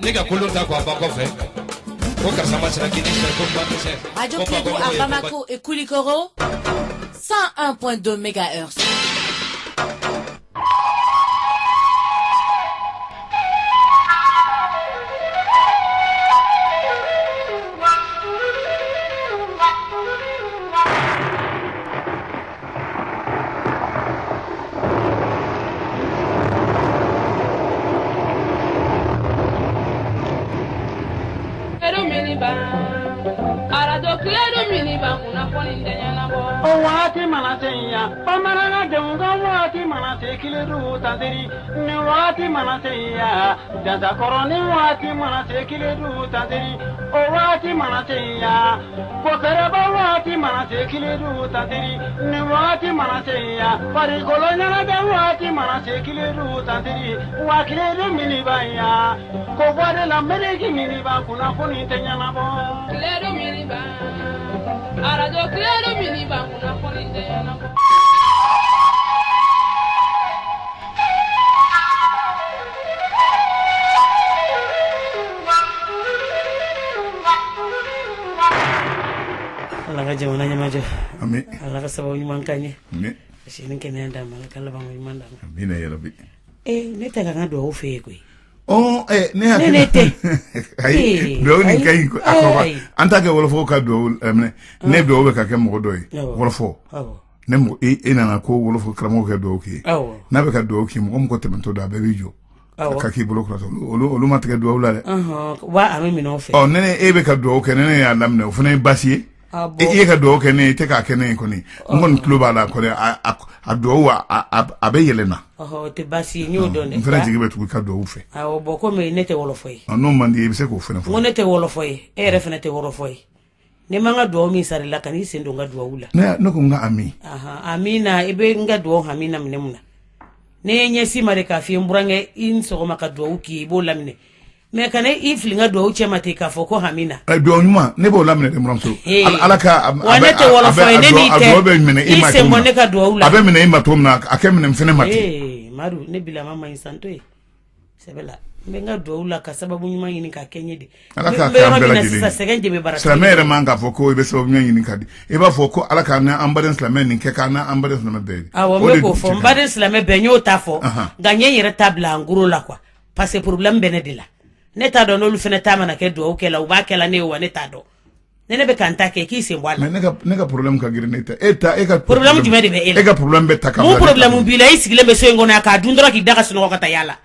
nega kolonta kwa bakofe. Oka samasra kinisha kombatese. Radio Clédou à Bamako et Koulikoro 101.2 MHz. Wati manasenya, pamarana demga wati manase kiledu tanteri, ni wati manasenya, jaza koroni wati manase kiledu tanteri, o wati manasenya, pokereba wati manase kiledu tanteri, ni wati manasenya, parigolonya de wati manase kiledu tanteri, wa kiledu minibaya, ko vade la mereki miniba kuna kuni tenyana bo, kiledu miniba. Radio Clédou miniba kuna polinde na ko Allah ga jamana nyamajo amin Allah ga sababu nyman kanye amin shi ninke ne nda malaka la bango nyman da amin ya rabbi ne ta ga do o fe ko oh ne ha ay do ni kay akoba anta ke wolofo ka do ne do be ka ke mo do yi wolofo ne mo na ko wolofo kramo ke do ki na be ka do ki mo ko temento da be bijo ka ki bolo ko olu ma te do la wa ami mi no fe oh ne be ka do ke ne ya lamne o fune basier e ka do ke ne te ka ke ne ko ni ngon kluba la ko a do wa a be yelena te basi nyodo ne mfana jige betu ka do ufe boko me nete wolofoy no mandi be se ko fena fo nete wolofoy e refena te wolofoy ne manga do mi sare la kan isendo nga do wula ne no ko nga ami amina ibe nga do hamina mnemuna ne nyesi mare ka fi mburange in so ma ka do uki bo lamne me kana ifli nga do uche mate ka foko hamina do nyuma ne bo lamne de muramso alaka wanete wolofoy ne ni te do be mene ima to mo ne ka do wula abe mene ima to na akemene mfene mate maru ne bila mama insanto sebela menga doula ka sababu nyuma yini ka kenyede alaka ka ambela gidi sasa segenje be baraka slamere manga foko be so nyini kadi e ba foko alaka na ambaren slamere ninke kana ambaren slamere be awo me ko fo ambaren slamere be nyota fo ganye yere tabla nguru la kwa parce problème benedila neta do no lu fene tama na ke do o kela u ba kela ne wa neta do nene be kanta ke ki se mbwana nega problème ka girineta eta e ka problème jumede be ele e ka problème be takam mo problème bi la isigile be so ngona ka dundra ki daga sino kata yala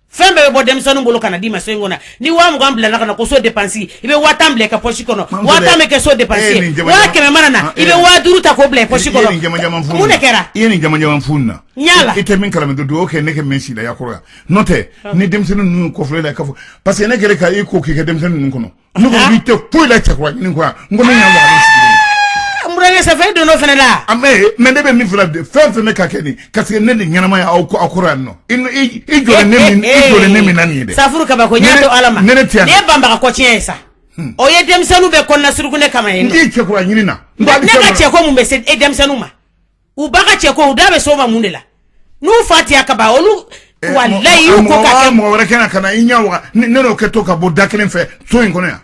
fembe be bodem sanu bolo kana di ma so ngona ni wa mo gambla na kana ko so dépenser ibe watamble ka pochi kono watame ke so dépenser wa ke me manana ibe wa duru ta ko ble pochi kono mu ne kera yeni jama funna nyala ite min kala me do o ke ne ke mensi da yakoro note ni dem sanu nu ko fle la ka fo parce que ne gele ka e ko ki ke dem sanu nu kono nu ko bi te ko la chakwa ni ko ngono nyamba murenge sa fe do no fene la ame me ne be mi fla de fe me ka keni kasi ne de nyama ya akora no ino i jole ne mi nani de safuru ka ba ko nyato alama ne bamba ka ko chiesa o ye dem sanu be ko na surugu ne kama eno ndi chekwa nyini na ne ka cheko mu be se e dem sanu ma u ba ka cheko u da be so ma mundela nu fati akaba olu wallahi u ko ka mo wala kana inyawa ne no ke to ka bo dakelen fe so ngona ya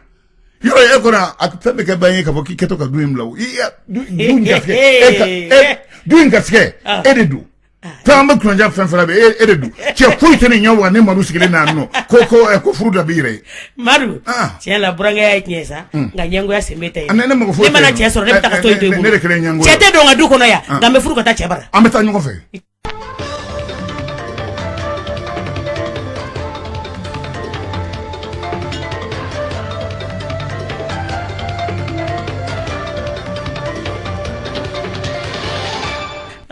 yo e kona akfebe ke banye ka boki keto ka duim lawo iya dunga ke dunga ske ededu tamba kunja fenfera be ededu che kuite ne nyawa ne maru sigile na no ko fruda bire maru che la buranga ya nyesa nga nyango ya sembeta yi ne mo fo ne mana che so ne taka to ido ne rekele nyango che te do nga du kono ya nga me furu ka ta chebara ameta nyongo fe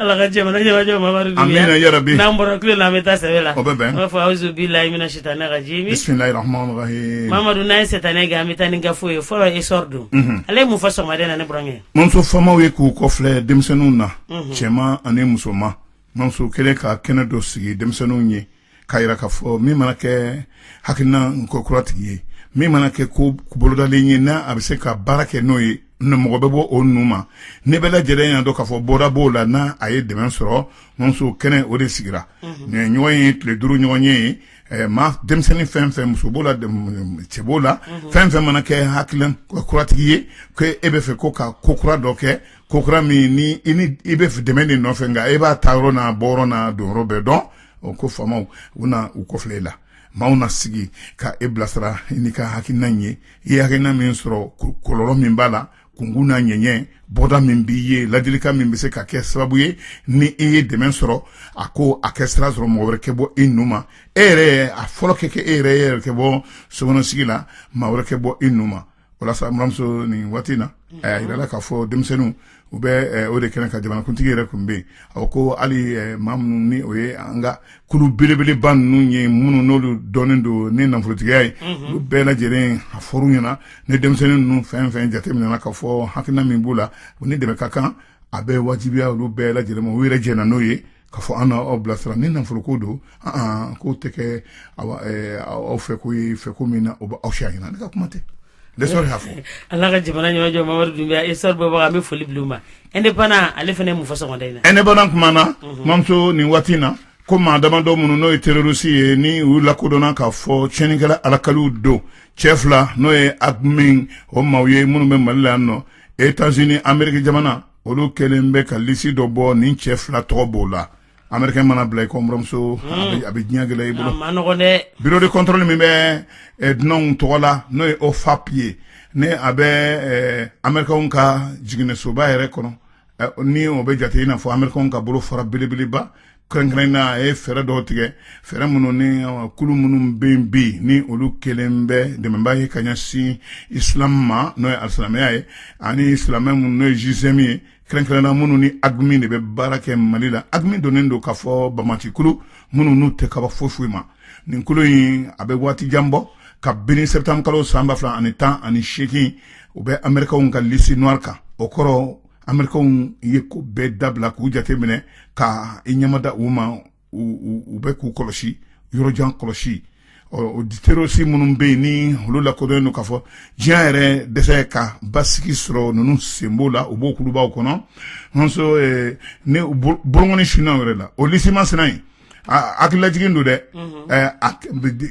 Allah ka jamana mamaru amina ya rabbi namboro kule na meta sebela obebe fa auzu billahi minash shaitani rajim bismillahir rahmanir rahim mamaru na setane ga meta ninga foye fo e sordu ale mu faso madena ne brange mon so fama we ku ko fle demsenuna chema ane musoma mon so kele ka kenado sigi demsenunye kayira ka fo mi manake hakina ko kurati mi manake ko boloda lenye na abise ka barake noye ne mɔgɔ bɛ bɔ o ninnu ma ne bɛ lajɛlen y'a dɔn k'a fɔ bɔra b'o la n'a a ye dɛmɛ sɔrɔ muso kɛnɛ o de sigira nin ɲɔgɔn ye tile 5 ɲɔgɔn ye maa denmisɛnnin fɛn fɛn muso b'o la cɛ b'o la fɛn fɛn mana kɛ hakilina kuratigi ye ko e bɛ fɛ ko ka ko kura dɔ kɛ ko kura min ni i bɛ fɛ dɛmɛ de nɔfɛ nka e b'a ta yɔrɔ n'a bɔ yɔrɔ n'a don yɔrɔ bɛɛ dɔn o ko faamaw u na u kɔfilɛ e la maaw na sigi ka e bilasira n'i ka hakilina ye i ye hakilina min sɔrɔ kɔlɔlɔ min b'a la kungun n'a ɲɛɲɛ bɔda min b'i ye ladilika min bɛ se ka kɛ sababu ye ni i ye dɛmɛ sɔrɔ a ko a kɛ sira sɔrɔ mɔgɔ wɛrɛ kɛ bɔ i nu ma e yɛrɛ a fɔlɔ kɛ e yɛrɛ kɛ bɔ sokɔnɔsigi la maa wɛrɛ kɛ bɔ i nu ma walasa muramuso nin waati na a yirala k'a fɔ denmisɛnninw u bɛ o de kɛnɛ ka jamanakuntigi yɛrɛ kun bɛ yen a ko hali maa minnu ni o ye an ka kulu belebeleba ninnu ye minnu n'olu dɔnnen don ni nafolotigiya ye olu bɛɛ lajɛlen a fɔr'u ɲɛna ne denmisɛnnin ninnu fɛn fɛn jateminɛna k'a fɔ hakilina min b'u la o ni dɛmɛ ka kan a bɛ wajibiya olu bɛɛ lajɛlen ma u yɛrɛ jɛna n'o ye k'a fɔ an n'aw bilasira ni nafoloko don k'o tɛ kɛ aw fɛ ko ye fɛko min na o bɛ aw siya ɲɛna ne ka kuma tɛ. Allah ka jamana ɲɛmajɔ Mamadu Dunbiya Isar Bɔbaga an bɛ foli bila u ma indépendant ale fana mun fɔ sɔgɔmada in na indépendant kumana mamuso nin waati na ko maa damadɔ minnu n'o ye terroriste ye ni u lakodɔnna k'a fɔ tiɲɛnikɛla alakaliw don cɛ 2 n'o ye admin o maaw ye minnu bɛ Mali la yan nɔ États-Unis Amérique jamana olu kɛlen bɛ ka liste dɔ bɔ nin cɛ 2 tɔgɔ b'o la Américain mana bila i ko buramuso a bɛ diɲɛ gɛlɛya i bolo ma nɔgɔn dɛ bureau de contrôle min bɛ dunanw tɔgɔ la n'o ye OFAP ye ni a bɛ Américains ka jiginɛsoba yɛrɛ kɔnɔ ni o bɛ jate i n'a fɔ Américains ka bolo fara belebeleba kɛrɛnkɛrɛnnen na a ye fɛɛrɛ dɔw tigɛ fɛɛrɛ minnu ni kulu minnu bɛ yen bi ni olu kelen bɛ dɛmɛba ye ka ɲɛsin islam ma n'o ye alisilamɛya ye ani silamɛ minnu n'o ye JISM ye kɛrɛnkɛrɛnna minnu ni AGMI de bɛ baara kɛ Mali la AGMI donnen don k'a fɔ Bamati kulu minnu n'u tɛ kaba foyi ma nin kulu in a bɛ waati jan bɔ ka bini septembre kalo san 2018 u bɛ Américains ka liste noire kan o kɔrɔ Américains ye ko bɛɛ dabila k'u jate minɛ ka i ɲɛmada u ma u bɛ k'u kɔlɔsi yɔrɔjan kɔlɔsi o terroriste minnu bɛ yen ni olu lakodɔnnen don k'a fɔ diɲɛ yɛrɛ dɛsɛ ka basigi sɔrɔ ninnu sen b'o la u b'o kulubaw kɔnɔ nso ni bolongɔni sunnaw yɛrɛ la o liste masina in hakililajigin don dɛ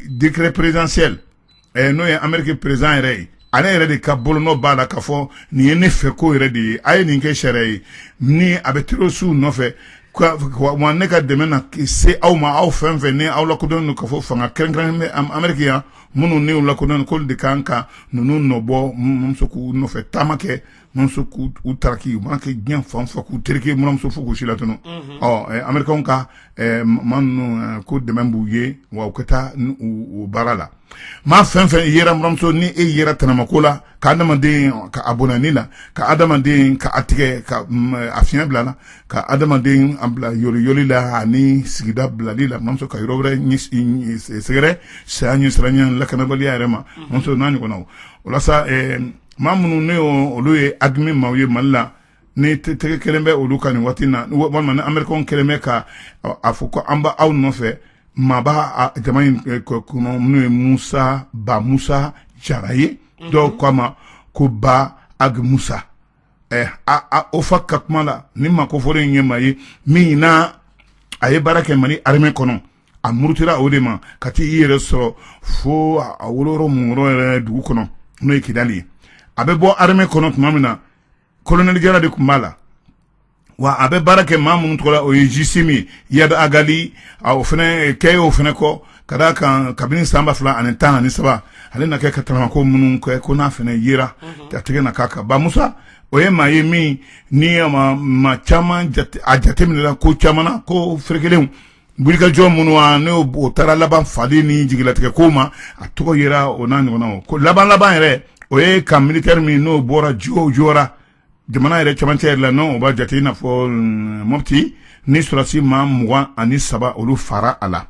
décret présidentiel n'o ye Amérique président yɛrɛ ye ale yɛrɛ de ka bolonɔ b'a la k'a fɔ nin ye ne fɛ ko yɛrɛ de ye a ye nin kɛ sariya ye ni a bɛ terroriste nɔfɛ wa ne ka dɛmɛ na se aw ma aw fɛn fɛn ni aw lakodɔnnen don k'a fɔ fanga kɛrɛnkɛrɛnnen bɛ Amérique yan minnu ni u lakodɔnnen k'olu de kan ka ninnu nɔbɔ muso k'u nɔfɛ taama kɛ muso k'u taraki u mana kɛ diɲɛ fan fɛ k'u terike muramuso fo k'u si la tunu Américains ka maa ninnu ko dɛmɛ b'u ye wa u ka taa u baara la maa fɛn fɛn yera muramuso ni e yera tɛnɛmako la ka adamaden ka abonani la ka adamaden ka a tigɛ ka a fiɲɛ bila la ka adamaden a bila yoli la ani sigida bilali la muramuso ka yɔrɔ wɛrɛ sɛgɛrɛ saya ɲɛsiranya lakanabaliya yɛrɛ ma muramuso n'a ɲɔgɔnnaw o la sa maa minnu ne olu ye AGMI maaw ye Mali la ni tɛgɛ kelen bɛ olu ka nin waati na walima ni Américains kelen bɛ ka a fɔ ko an ba aw nɔfɛ maa b'a jama in kɔnɔ n'o ye Musa Jara ye dɔw k'a ma ko Ba Ag Musa o fa ka kuma la ni maa kofɔlen in ye maa ye min na a ye baara kɛ Mali armée kɔnɔ a murutira o de ma ka t'i yɛrɛ sɔrɔ fo a woloro mun yɔrɔ yɛrɛ dugu kɔnɔ n'o ye Kidali ye a bɛ bɔ armée kɔnɔ tuma min na colonel Jara de tun b'a la wa a bɛ baara kɛ maa minnu tɔgɔ la o ye JISM ye Yad Agali o fana kɛ o fana kɔ ka d'a kan kabini san 2013 ale na kɛ ka taamako minnu kɛ ko n'a fana yera a tɛgɛ na k'a kan Ba Musa o ye maa ye min ni maa caman a jateminɛla ko caman na ko ferekelenw wulikajɔ minnu n'o taara laban fali ni jigilatigɛ ko ma a tɔgɔ yera o n'a ɲɔgɔnnaw ko laban yɛrɛ o ye ka militaire min n'o bɔra jɔra jamana yɛrɛ cɛmancɛ yɛrɛ la n'o o b'a jate i n'a fɔ Mopti ni sɔrɔsi maa 23 olu fara a la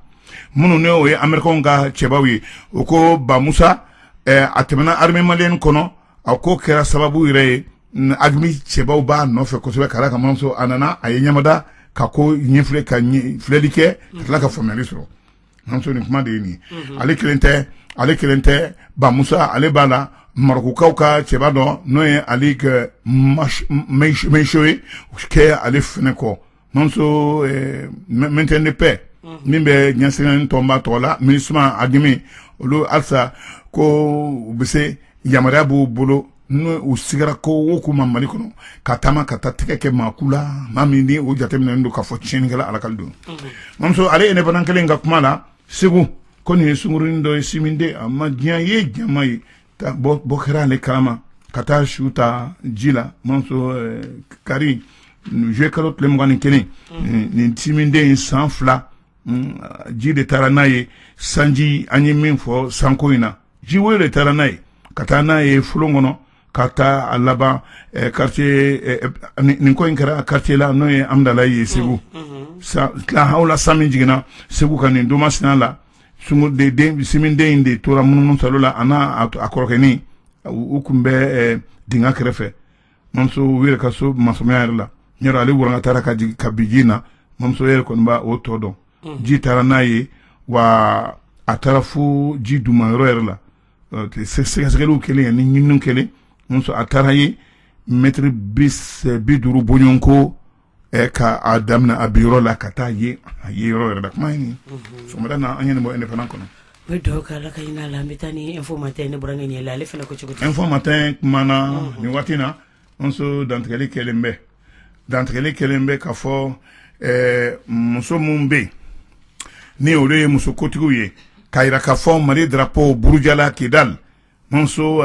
minnu ne o ye Américains ka cɛbaw ye o ko Ba Musa a tɛmɛna armée malienne kɔnɔ a ko kɛra sababu yɛrɛ ye AGMI cɛbaw b'a nɔfɛ kosɛbɛ ka d'a kan muramuso a nana a ye ɲamada ka ko ɲɛfilɛ ka filɛli kɛ ka tila ka faamuyali sɔrɔ muramuso nin kuma de ye nin ye ale kelen tɛ Ba Musa ale b'a la marokukaw ka cɛba dɔ n'o ye ale ka meisho ye kɛ ale fɛnɛ kɔ manso mainten de paix min bɛ ɲɛsinnen tɔnba tɔgɔ la minisma agimi olu alisa ko u bɛ se yamaruya b'u bolo n'u u sigara ko o kuma Mali kɔnɔ ka taama ka taa tɛgɛ kɛ maa la maa min ni o jateminɛlen don k'a fɔ tiɲɛnikɛla alakali don manso ale indépendant kelen ka kuma la Segu ko nin ye sunkurunin dɔ ye siminde a ma diɲɛ ye jama ye bɔ kɛra ale kalama ka taa su ta ji la manso kari juillet kalo tile 21 nin siminde san 2 ji de taara n'a ye sanji an ye min fɔ sanko in na ji woyo de taara n'a ye ka taa n'a ye fulon kɔnɔ ka taa a laban quartier nin ko in kɛra quartier la n'o ye Amdala ye Segu tila la san min jiginna Segu ka nin don masina la siminde in de tora munumunu salo la a n'a a kɔrɔkɛnin u kun bɛ dinga kɛrɛfɛ mamuso u yɛrɛ ka so masɔmiya yɛrɛ la ɲɔrɔ ale waraŋa taara ka bi ji na mamuso yɛrɛ kɔni b'a o tɔ dɔn ji taara n'a ye wa a taara fo ji duma yɔrɔ yɛrɛ la sɛgɛsɛgɛliw kelen ye ni ɲininiw kelen mamuso a taara ye mètre 50 bɔɲɔn ko ka a daminɛ a bi yɔrɔ la ka taa ye a ye yɔrɔ yɛrɛ la kuma ye nin sɔgɔmada na an ye nin bɔ indépendant kɔnɔ o ye duwawu kɛ Ala ka hinɛ a la an bɛ taa ni info matin ne burankɛ Ɲɛla ale fana ko cogo di info matin kumana nin waati na mamuso dantigɛli kɛlen bɛ ka fɔ muso mun bɛ ni olu ye muso kotigiw ye ka yira ka fɔ Mali drapeau Burujala Kidal muso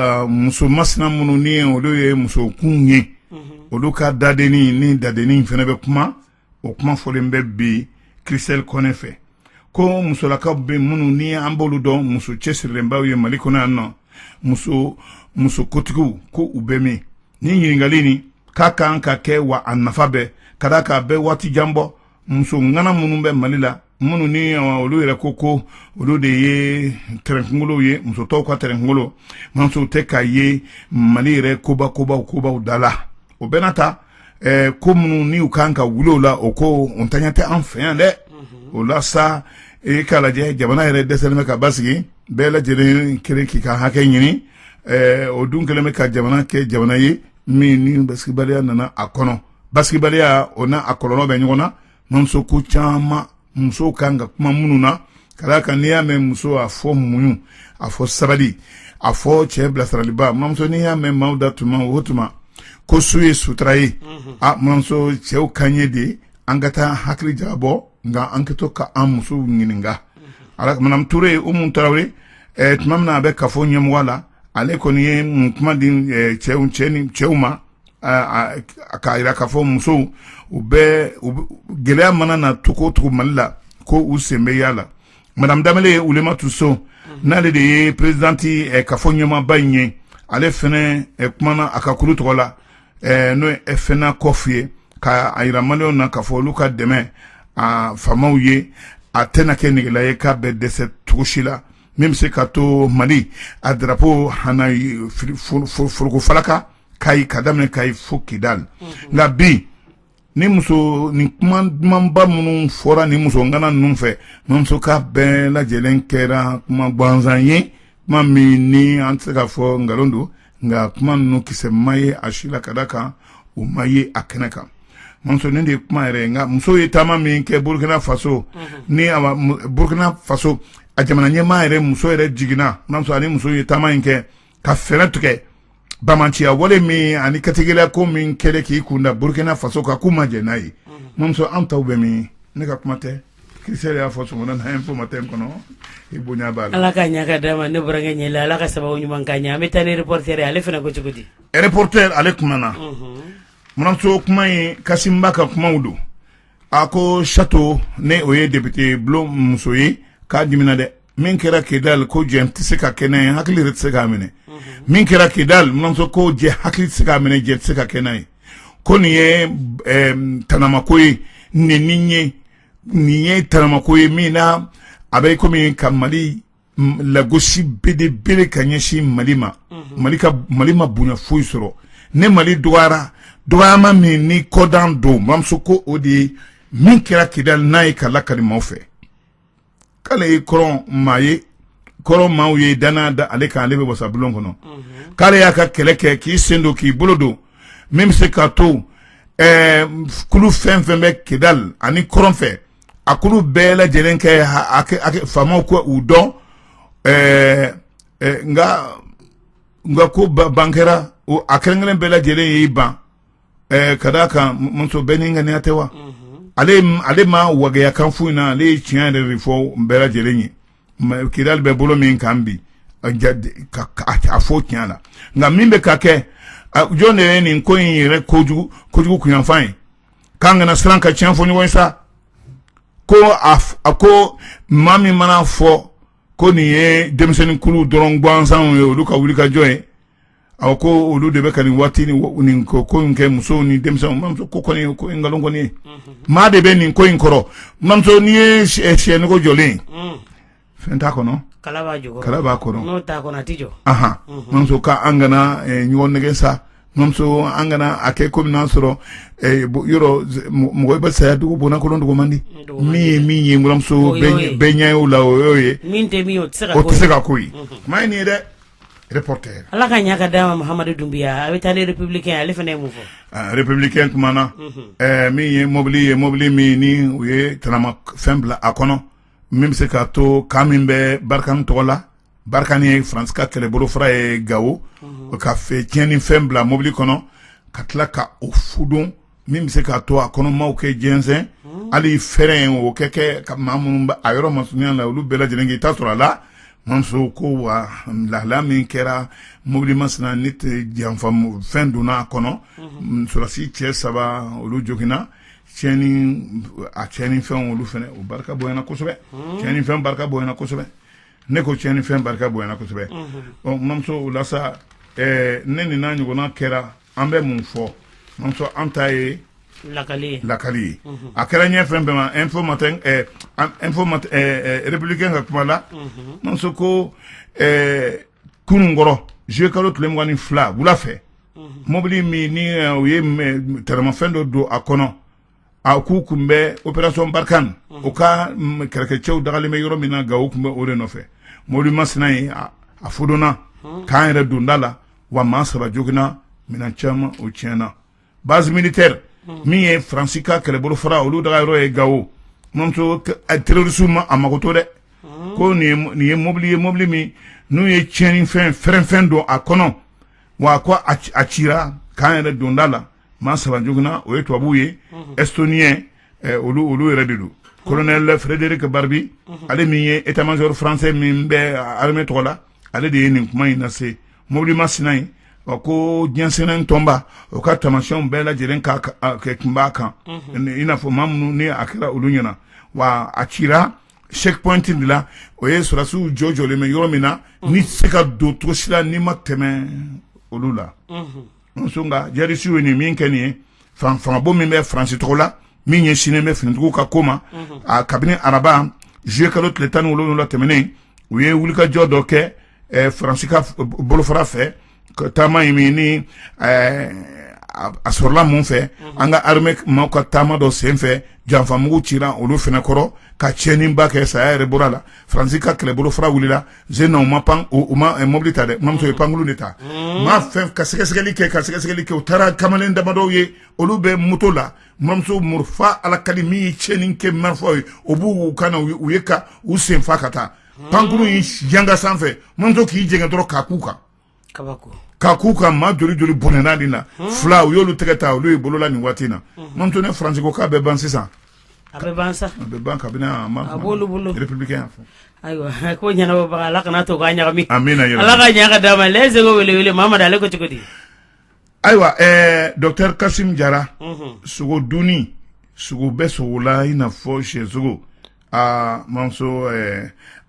masina minnu ni olu ye muso kun ye olu ka dadeni ni dadeni fɛnɛ bɛ kuma o kuma fɔlen bɛ bi Christelle Kone fɛ ko musolakaw bɛ minnu ni an b'olu dɔn muso cɛsirilenbaw ye Mali kɔnɔ yan nɔ muso kotigiw ko u bɛ min ni ɲininkali ni k'a kan ka kɛ wa a nafa bɛ ka da k'a bɛ waati jan bɔ muso ŋana minnu bɛ Mali la minnu ni olu yɛrɛ ko olu de ye tɛrɛnkungolow ye muso tɔw ka tɛrɛnkungolo muso tɛ ka ye Mali yɛrɛ kobaw da la o bɛɛ na ta ko minnu ni u kan ka wuli o la o ko o ntanya tɛ an fɛ yan dɛ o la sa k'a lajɛ jamana yɛrɛ dɛsɛlen bɛ ka basigi bɛɛ lajɛlen kelen k'i ka hakɛ ɲini o dun kɛlen bɛ ka jamana kɛ jamana ye min ni basigibaliya nana a kɔnɔ basigibaliya o na a kɔlɔlɔ bɛ ɲɔgɔn na muso ko caman muso kan ka kuma minnu na ka d'a kan n'i y'a mɛn muso a fɔ muɲu a fɔ sabali a fɔ cɛ bilasiraliba muso n'i y'a mɛn maaw da tuma o tuma ko su ye sutura ye muso cɛw kan ye de an ka taa hakili jabɔ nka an ka to ka an musow ɲininka madame Touré Umu Tarawele tuma min na a bɛ kafo ɲɛmɔgɔ la ale kɔni ye kuma di cɛw ma k'a yira k'a fɔ musow u bɛ gɛlɛya mana na togo Mali la ko u sen bɛ y'a la madame Danbele Oulimata Sow n'ale de ye présidente kafo ɲɛmaaba in ye ale fɛnɛ kumana a ka kuru tɔgɔ la n'o ye FNA kɔfu ye k'a yira maliyɛnw na k'a fɔ olu ka dɛmɛ a faamaw ye a tɛna kɛ negela ye k'a bɛ dɛsɛ cogo si la min bɛ se ka to Mali a drapeau hana foroko falaka Kayi ka daminɛ Kayi fo Kidal nka bi ni muso ni kuma dumanba minnu fɔra ni muso ngana ninnu fɛ muso ka bɛɛ lajɛlen kɛra kuma gansan ye kuma min ni an tɛ se ka fɔ nkalon don nka kuma ninnu kisɛ ma ye a si la ka da kan o ma ye a kɛnɛ kan muso nin de ye kuma yɛrɛ nka muso ye taama min kɛ Burkina Faso ni Burkina Faso a jamana ɲɛmaa yɛrɛ muso yɛrɛ jiginna muso ani muso ye taama in kɛ ka fɛɛrɛ tigɛ bamanciya wale min ani katigɛla ko min kɛlɛ k'i kunda Burkina Faso ka k'u ma jɛ n'a ye muso an taw bɛ min ne ka kuma tɛ Christelle y'a fɔ sɔgɔmada na info matin kɔnɔ i bonya b'a la. Ala ka ɲa ka d'a ma ne burankɛ Ɲɛla Ala ka sababu ɲuman k'a ɲɛ an bɛ taa ni reporter ye ale fana ko cogo di. Reporter ale kumana muso kuma ye Kasimba ka kumaw don a ko Chateau ne o ye député Bulon muso ye k'a dimina dɛ min kɛra Kidal ko jɛn tɛ se ka kɛnɛ ye hakili yɛrɛ tɛ se k'a minɛ min kɛra Kidal muso ko jɛ hakili tɛ se k'a minɛ jɛ tɛ se ka kɛnɛ ye ko nin ye tanamako ye nin ye tanamako ye min na a bɛ komi ka Mali lagosi belebele ka ɲɛsin Mali ma Mali ma bonya foyi sɔrɔ ne Mali dɔgɔyama min ni kɔdan don muso ko o de ye min kɛra Kidal n'a ye ka lakali maaw fɛ k'ale ye kɔrɔn maa ye kɔrɔ maaw ye dana da ale kan ale bɛ wasa bulon kɔnɔ k'ale y'a ka kɛlɛ kɛ k'i sen don k'i bolo don min bɛ se k'a to kulu fɛn fɛn bɛ Kidal ani kɔrɔn fɛ a kulu bɛɛ lajɛlen kɛ faamaw ko u dɔn nka ko ban kɛra a kɛrɛnkɛrɛn bɛɛ lajɛlen y'i ban ka d'a kan muso bɛɛ ni ŋaniya tɛ wa ale ma wagaya kan fu in na ale ye tiɲɛ yɛrɛ de fɔ bɛɛ lajɛlen ye Kidal bɛ bolo min kan bi a fɔ tiɲɛ la nka min bɛ ka kɛ jɔn de ye nin ko in yɛrɛ kojugu kunyanfan ye k'an kana siran ka tiɲɛ fɔ ɲɔgɔn ye sa ko a ko maa min mana fɔ ko nin ye denmisɛnnin kulu dɔrɔn gansanw ye olu ka wuli ka jɔ ye aw ko olu de bɛ ka nin waati nin ko in kɛ musow ni denmisɛnw mamuso ko kɔni ko nkalon kɔni ye maa de bɛ nin ko in kɔrɔ mamuso n'i ye siyɛnɔgɔ jɔlen fɛn t'a kɔnɔ kala b'a kɔrɔ n'o t'a kɔnɔ a ti jɔ mamuso ka an kana ɲɔgɔn nɛgɛ sa mamuso an kana a kɛ komi n'a sɔrɔ yɔrɔ mɔgɔ bɛ saya dugu bonna kolon dugu man di min ye buramuso bɛɛ ɲɛ o la o y'o ye min tɛ min o tɛ se ka ko ye maa ye nin ye dɛ reporter ala ka ɲa ka d'a ma Mahamadu Dunbiya a bɛ taa ni républicain ale fana ye mun fɔ républicain tuma na min ye mobili min ni u ye tanama fɛn bila a kɔnɔ min bɛ se k'a to kan min bɛ Barkani tɔgɔ la Barkani ye Faransi ka kɛlɛbolo fara ye Gawo ka tiɲɛni fɛn bila mobili kɔnɔ ka tila ka o fudun min bɛ se k'a to a kɔnɔmaw kɛ jɛnsɛn hali fɛrɛn o kɛ ka maa minnu bɛ a yɔrɔ masurunya la olu bɛɛ lajɛlen k'i ta sɔrɔ a la mamuso ko wa lahala min kɛra mobili masina ne tɛ janfa fɛn donna a kɔnɔ sɔrɔsi cɛ 3 olu joginna tiɲɛni fɛn olu fɛnɛ o barika bonyana kosɛbɛ tiɲɛni fɛn barika bonyana kosɛbɛ ne ko tiɲɛni fɛn barika bonyana kosɛbɛ mamuso o la sa ne nin n'a ɲɔgɔnna kɛra an bɛ mun fɔ mamuso an ta ye lakali ye a kɛra ɲɛ fɛn bɛɛ ma info républicain ka kuma la mamuso ko kunun kɔrɔ juillet kalo tile 22 wula fɛ mobili min ni u ye tɛrɛmafɛn dɔ don a kɔnɔ a k'u kun bɛ opération Barkane o ka kɛlɛkɛcɛw dagalen bɛ yɔrɔ min na Gawo kun bɛ o de nɔfɛ mobili masina ye a fudonna k'an yɛrɛ donda la wa maa 3 joginna minɛn caman o tiɲɛna base militaire min ye Faransi ka kɛlɛbolo fara olu daga yɔrɔ ye Gawo mamuso terroriste ma a mago to dɛ ko nin ye mobili min n'u ye tiɲɛni fɛn don a kɔnɔ wa ko a cira k'an yɛrɛ donda la maa 3 joginna o ye tubabuw ye estonien olu yɛrɛ de don colonel Frédéric Barbi ale min ye état major français min bɛ armée tɔgɔ la ale de ye nin kuma in lase mobili masina in ko diɲɛsɛnɛ tɔnba o ka tamasiyɛnw bɛɛ lajɛlen kɛ kun b'a kan i n'a fɔ maa minnu ni a kɛra olu ɲɛna wa a cira checkpoint de la o ye sɔrɔsiw jɔlen bɛ yɔrɔ min na ni se ka don cogo si la n'i ma tɛmɛ olu la muso nka jarisiw ye nin min kɛ nin ye fangabo min bɛ Faransi tɔgɔ la min ɲɛsinnen bɛ finitigiw ka ko ma a kabini araba juillet kalo tile 17 tɛmɛnen u ye wulikajɔ dɔ kɛ Faransi ka bolofara fɛ taama in min ni a sɔrɔla mun fɛ an ka armée maaw ka taama dɔ sen fɛ janfamugu cira olu fɛnɛ kɔrɔ ka tiɲɛniba kɛ saya yɛrɛ bɔra la Faransi ka kɛlɛbolo fara wulila zena u ma mobili ta dɛ mamuso ye pankulu de ta maa fɛn ka sɛgɛsɛgɛli kɛ u taara kamalen damadɔw ye olu bɛ moto la mamuso murfa alakali min ye tiɲɛni kɛ marifaw ye o b'u kana u ye ka u sen fa ka taa pankulu in yanga sanfɛ mamuso k'i jɛngɛ dɔrɔn k'a k'u kan k'a k'u kan maa joli bɔnɛna nin na 2 u y'olu tɛgɛ ta olu ye bolola nin waati na mamuso ne Faransi ko k'a bɛ ban sisan a bɛ ban sa a bɛ ban kabini a b'olu bolo républicain y'a fɔ ayiwa ko ɲɛnabɔbaga ala kana to k'a ɲagami amina ala ka ɲa ka d'a ma lɛse ko wele Mahamadu ale ko cogo di ayiwa docteur Kasim Jara sogo dunni sogo bɛ sogo la i n'a fɔ sɛ sogo mamuso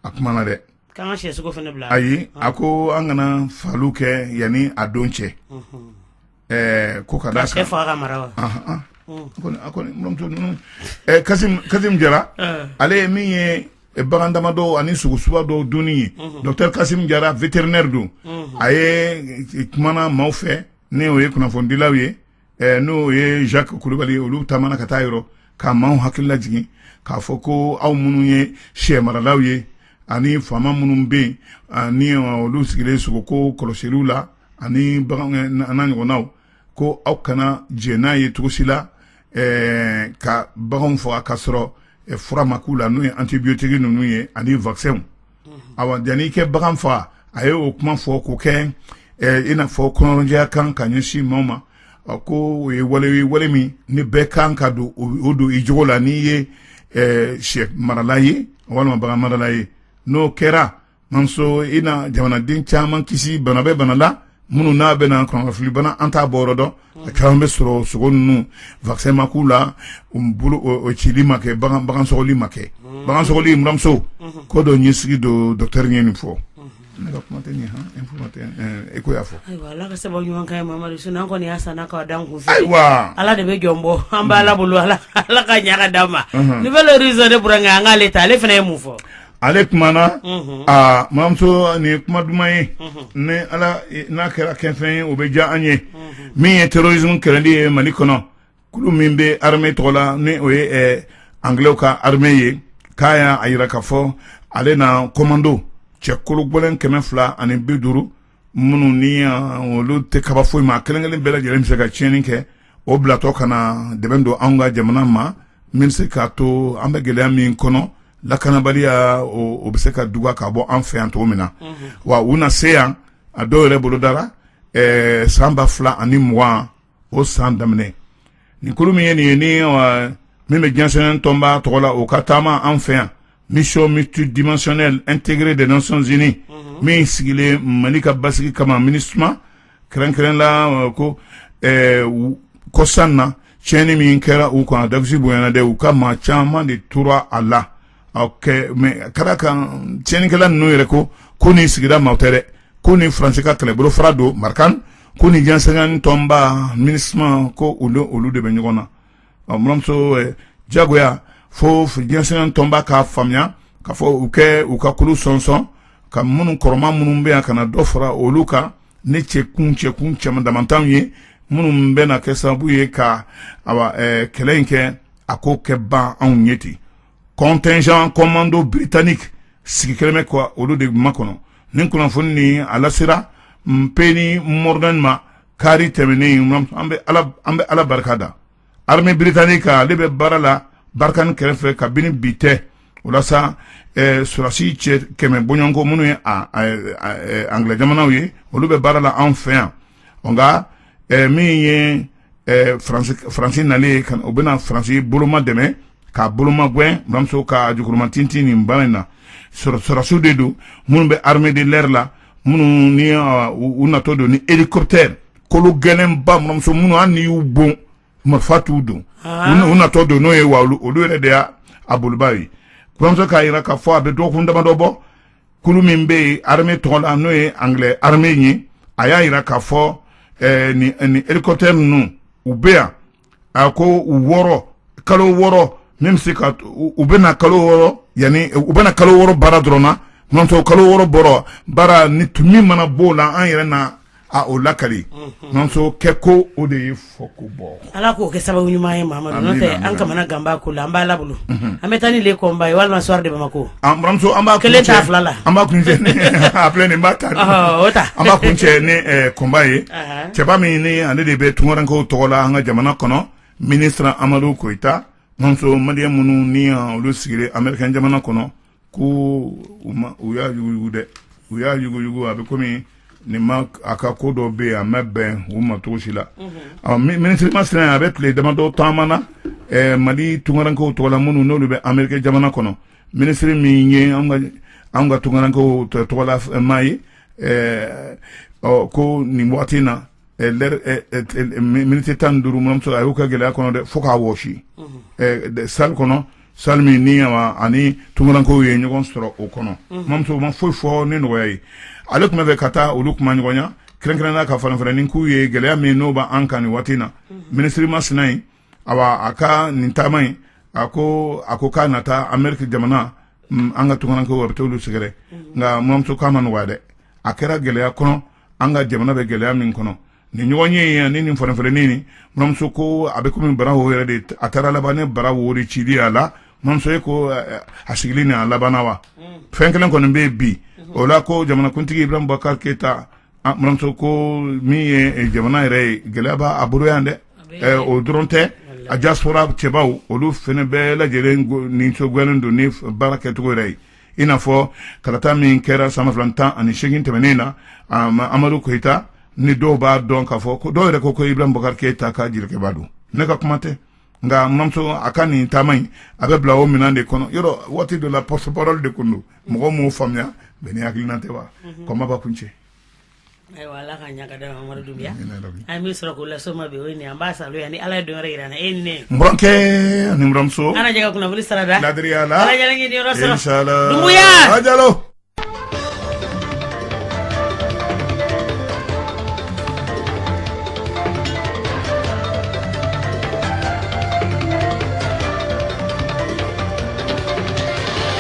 a kumana dɛ k'an ka sɛsogo fana bila ayi a ko an kana faliw kɛ yanni a don cɛ ko ka d'a kan faga ka mara wa a kɔni Kasim Jara ale ye min ye bagan damadɔ ani sogosuba dɔw dunni ye docteur Kasim Jara vétérinaire don a ye kumana maaw fɛ ne o ye kunnafonidilaw ye n'o ye Jacques Kulubali olu taamana ka taa yɔrɔ ka maaw hakili lajigin k'a fɔ ko aw minnu ye sɛ maralaw ye ani fama minnu bɛ yen ani olu sigilen sogoko kɔlɔsiliw la ani bagan n'a ɲɔgɔnnaw ko aw kana jɛ n'a ye cogo si la ka baganw faga ka sɔrɔ fura ma k'u la n'o ye antibiyotiki ninnu ye ani vaccin awa yanni i kɛ bagan faga a ye o kuma fɔ k'o kɛ i n'a fɔ kɔnɔnajɛya kan ka ɲɛsin maaw ma ko o ye wale min ni bɛɛ kan ka don o don i jogo la n'i ye sɛ marala ye walima bagan marala ye n'o kɛra manso i na jamanaden caman kisi bana bɛ bana la minnu n'a bɛna kɔnɔnafili bana an t'a bɔ yɔrɔ dɔn a caman bɛ sɔrɔ sogo ninnu vaccin ma k'u la o cili ma kɛ bagan sɔgɔli ma kɛ bagan sɔgɔli muramuso ko dɔ ɲɛsigi don docteur ye nin fɔ ne ka kuma tɛ nin info tɛ e ko y'a fɔ ayiwa ala ka sababu ɲuman kan ye Mamadu sinon an kɔni y'a sanna k'a d'an kun fɛ ayiwa ala de bɛ jɔn bɔ an b'a ala bolo ala ka ɲaga d'an ma nouvelle horizon de Buranga an k'ale ta ale fana ye mun fɔ ale kumana muramuso nin ye kuma duman ye ne ala n'a kɛra kɛfɛn ye o bɛ diya an ye min ye terrorisme kɛlɛli ye Mali kɔnɔ kulu min bɛ armée tɔgɔ la ni o ye anglais ka armée ye k'a y'a jira k'a fɔ ale na commando cɛ kologɛlɛn 250 minnu ni olu tɛ kaba foyi ma kelen-kelen bɛɛ lajɛlen bɛ se ka tiɲɛni kɛ o bilatɔ ka na dɛmɛ don anw ka jamana ma min se k'a to an bɛ gɛlɛya min kɔnɔ lakanabaliya o bɛ se ka duga ka bɔ an fɛ yan cogo min na wa u na se yan a dɔw yɛrɛ bolo dara san 2020 o san daminɛ nin kuru min ye nin ye ni min bɛ diɲɛsɛnɛ tɔnba tɔgɔ la o ka taama an fɛ yan mission multidimensionnelle intégrée des Nations Unies min sigilen Mali ka basigi kama MINUSMA kɛrɛnkɛrɛn la ko kɔsan na tiɲɛni min kɛra u kan dafisi bonyana dɛ u ka maa caman de tora a la mais kara kan tiɲɛnikɛla ninnu yɛrɛ ko nin sigira maaw tɛ dɛ ko nin faransi ka kɛlɛbolo fara don Markan ko nin diɲɛsɛnɛ tɔnba MINUSMA ko olu de bɛ ɲɔgɔn na muramuso jagoya fo diɲɛsɛnɛ tɔnba k'a faamuya k'a fɔ u ka kulu sɔnsɔn ka minnu kɔrɔma minnu bɛ yan ka na dɔ fara olu kan ne cɛkun cɛman damantanw ye minnu bɛ na kɛ sababu ye ka kɛlɛ in kɛ a ko kɛ ban anw ɲɛ ten contingent commando britannique sigi kɛlen bɛ olu de makɔnɔ nin kunnafoni ni a lasera Mpeni Morgan ma kari tɛmɛnen an bɛ ala barika da armée britannique ale bɛ baara la Barkan kɛrɛfɛ kabini bi tɛ walasa surasi cɛ 100 bɔɲɔgɔnko minnu ye anglais jamanaw ye olu bɛ baara la an fɛ yan nka min ye faransi nalen o bɛna faransi boloma dɛmɛ k'a boloma gɛn muramuso ka jukuruma tintin nin baara in na surasiw de don minnu bɛ armée de l'air la minnu ni u natɔ don ni hélicoptère kolo gɛlɛnba muramuso minnu hali ni y'u bon marifa t'u don u natɔ don n'o ye wa olu yɛrɛ de y'a boliba ye kuramuso k'a jira k'a fɔ a bɛ dɔgɔkun damadɔ bɔ kulu min bɛ yen armée tɔgɔ la n'o ye anglais armée ye a y'a jira k'a fɔ ni hélicoptère ninnu u bɛ yan a ko kalo 6 min bɛ se ka u bɛna kalo 6 yanni u bɛna kalo 6 baara dɔrɔn na muramuso kalo 6 bɔra baara ni min mana b'o la an yɛrɛ na o lakali muramuso kɛ ko o de ye fɔ ko bɔ ala k'o kɛ sababu ɲuman ye Mamadu n'o tɛ an kamana ganba ko la an b'a labolo an bɛ taa ni le kɔnba ye walima soir de Bamako muramuso an b'a kelen ta fila la an b'a kuncɛ ni a filɛ nin b'a ta o ta an b'a kuncɛ ni kɔnba ye cɛba min ni ale de bɛ tunkarankew tɔgɔ la an ka jamana kɔnɔ ministre Amadu Koyita muramuso maliyɛn minnu ni olu sigilen Américain jamana kɔnɔ ko u y'a yuguyugu dɛ u y'a yuguyugu a bɛ komi nin ma a ka ko dɔ bɛ yen a ma bɛn u ma cogo si la ministre masina a bɛ tile damadɔ taama na Mali tunkarankew tɔgɔ la minnu n'olu bɛ Amérique jamana kɔnɔ ministre min ye an ka tunkarankew tɔgɔ la maa ye ko nin waati na miniti 15 muramuso a y'u ka gɛlɛya kɔnɔ dɛ fo k'a wɔsi salle kɔnɔ salle min ni ani tunkarankew ye ɲɔgɔn sɔrɔ o kɔnɔ muramuso ma foyi fɔ ni nɔgɔya ye ale tun bɛ fɛ ka taa olu kuma ɲɔgɔnya kɛrɛnkɛrɛnnenya ka faranfɛrɛnnin k'u ye gɛlɛya min n'o b'an kan nin waati na ministre masina in a ka nin taama in a ko k'a nata Amérique jamana an ka tunkarankew a bɛ t'olu sɛgɛrɛ nka muramuso k'a ma nɔgɔya dɛ a kɛra gɛlɛya kɔnɔ an ka jamana bɛ gɛlɛya min kɔnɔ nin ɲɔgɔn ye ani nin faranfɛrɛnnin nin muramuso ko a bɛ komi bara wo yɛrɛ de a taara laban ne bara wo de cili a la mamso e ko a sigili ni a labana wa fɛn kelen kɔni bɛ bi o la ko jamanakuntigi Ibrahim Boubacar Keita mamso ko min ye jamana yɛrɛ ye gɛlɛya b'a a bolo yan dɛ o dɔrɔn tɛ a diaspora cɛbaw olu fɛnɛ bɛɛ lajɛlen nisɔngoyalen don ni baara kɛcogo yɛrɛ ye i n'a fɔ kalata min kɛra san 2018 tɛmɛnen na Amadou Koita ni dɔw b'a dɔn k'a fɔ ko dɔw yɛrɛ ko Ibrahim Boubacar Keita ka jelikɛba don ne ka kuma tɛ nka mamso a ka nin taama in a bɛ bila o minɛn de kɔnɔ yɔrɔ waati dɔ la porte-parole de kun don mɔgɔ m'o faamuya bɛɛ ni hakilina tɛ wa kɔma ba kuncɛ ayiwa ala ka ɲa ka da Mamadu Dunbiya an bɛ sɔrɔ k'o las'o ma bi o ye nin an b'a salo yan ni ala ye don wɛrɛ yira an na e ni ne n burankɛ ani buramuso ana jɛ ka kunnafoni sarada ladiriya la ala ɲɛnɛ ɲini yɔrɔ sɔrɔ inshallah Dumbuya Jalo